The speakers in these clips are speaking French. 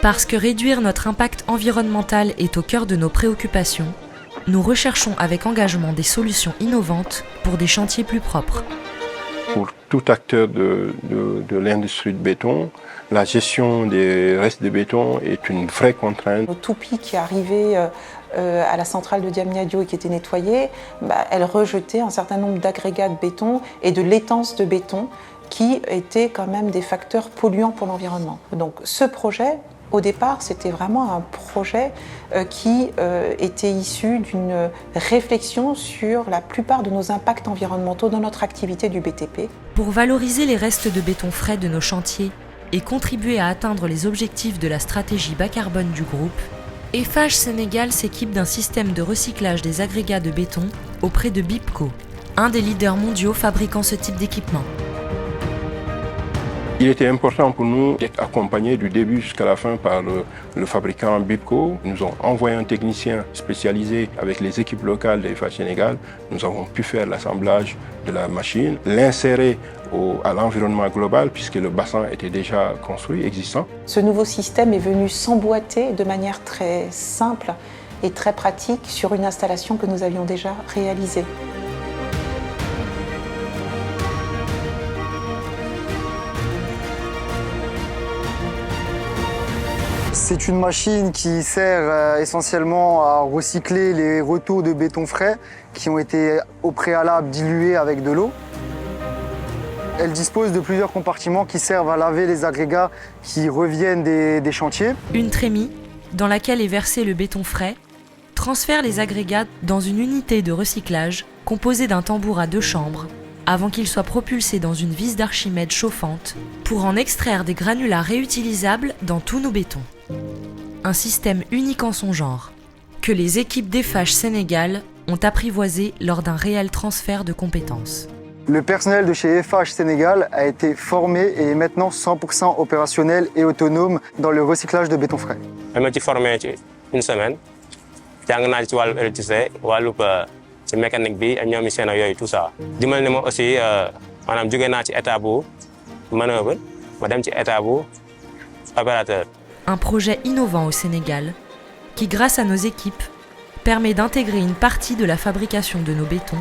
Parce que réduire notre impact environnemental est au cœur de nos préoccupations, nous recherchons avec engagement des solutions innovantes pour des chantiers plus propres. Pour tout acteur de l'industrie de béton, la gestion des restes de béton est une vraie contrainte. Le toupie qui arrivait à la centrale de Diamniadio et qui était nettoyée, elle rejetait un certain nombre d'agrégats de béton et de laitance de béton qui étaient quand même des facteurs polluants pour l'environnement. Donc ce projet, au départ, c'était vraiment un projet qui était issu d'une réflexion sur la plupart de nos impacts environnementaux dans notre activité du BTP. Pour valoriser les restes de béton frais de nos chantiers et contribuer à atteindre les objectifs de la stratégie bas carbone du groupe, Eiffage Sénégal s'équipe d'un système de recyclage des agrégats de béton auprès de BIPCO, un des leaders mondiaux fabriquant ce type d'équipement. Il était important pour nous d'être accompagnés du début jusqu'à la fin par le fabricant BIPCO. Ils nous ont envoyé un technicien spécialisé avec les équipes locales d'Eiffage Sénégal. Nous avons pu faire l'assemblage de la machine, l'insérer à l'environnement global puisque le bassin était déjà construit, existant. Ce nouveau système est venu s'emboîter de manière très simple et très pratique sur une installation que nous avions déjà réalisée. C'est une machine qui sert essentiellement à recycler les retours de béton frais qui ont été au préalable dilués avec de l'eau. Elle dispose de plusieurs compartiments qui servent à laver les agrégats qui reviennent des chantiers. Une trémie, dans laquelle est versé le béton frais, transfère les agrégats dans une unité de recyclage composée d'un tambour à 2 chambres, avant qu'il soit propulsé dans une vis d'Archimède chauffante pour en extraire des granulats réutilisables dans tous nos bétons. Un système unique en son genre, que les équipes d'Eiffage Sénégal ont apprivoisé lors d'un réel transfert de compétences. Le personnel de chez Eiffage Sénégal a été formé et est maintenant 100% opérationnel et autonome dans le recyclage de béton frais. Je me suis formé une semaine. J'ai appris l'électricité, la mécanique, et tout ça. Je me suis aussi à l'état de manœuvre, à l'état opérateur. Un projet innovant au Sénégal qui, grâce à nos équipes, permet d'intégrer une partie de la fabrication de nos bétons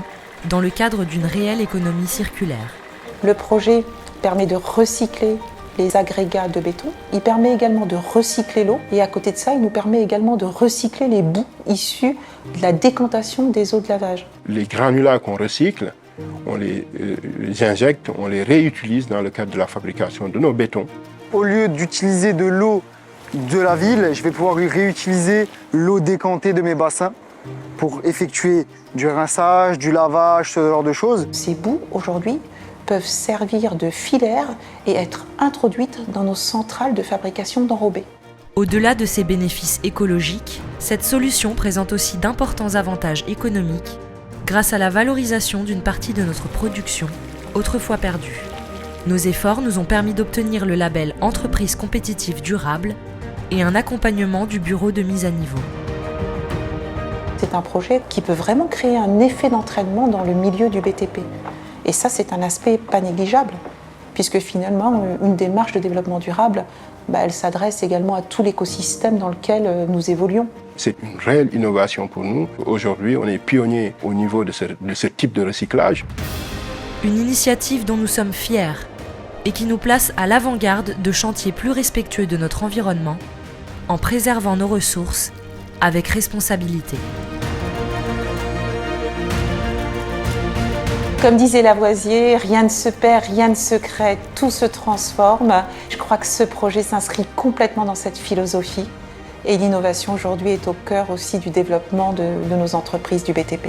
dans le cadre d'une réelle économie circulaire. Le projet permet de recycler les agrégats de béton. Il permet également de recycler l'eau et à côté de ça, il nous permet également de recycler les boues issues de la décantation des eaux de lavage. Les granulats qu'on recycle, on les injecte, on les réutilise dans le cadre de la fabrication de nos bétons. Au lieu d'utiliser de l'eau de la ville, je vais pouvoir réutiliser l'eau décantée de mes bassins pour effectuer du rinçage, du lavage, ce genre de choses. Ces boues, aujourd'hui, peuvent servir de filaire et être introduites dans nos centrales de fabrication d'enrobés. Au-delà de ces bénéfices écologiques, cette solution présente aussi d'importants avantages économiques grâce à la valorisation d'une partie de notre production, autrefois perdue. Nos efforts nous ont permis d'obtenir le label Entreprise compétitive durable et un accompagnement du bureau de mise à niveau. C'est un projet qui peut vraiment créer un effet d'entraînement dans le milieu du BTP. Et ça, c'est un aspect pas négligeable, puisque finalement, une démarche de développement durable, elle s'adresse également à tout l'écosystème dans lequel nous évoluons. C'est une réelle innovation pour nous. Aujourd'hui, on est pionnier au niveau de ce type de recyclage. Une initiative dont nous sommes fiers et qui nous place à l'avant-garde de chantiers plus respectueux de notre environnement, en préservant nos ressources avec responsabilité. Comme disait Lavoisier, rien ne se perd, rien ne se crée, tout se transforme. Je crois que ce projet s'inscrit complètement dans cette philosophie. Et l'innovation aujourd'hui est au cœur aussi du développement de nos entreprises du BTP.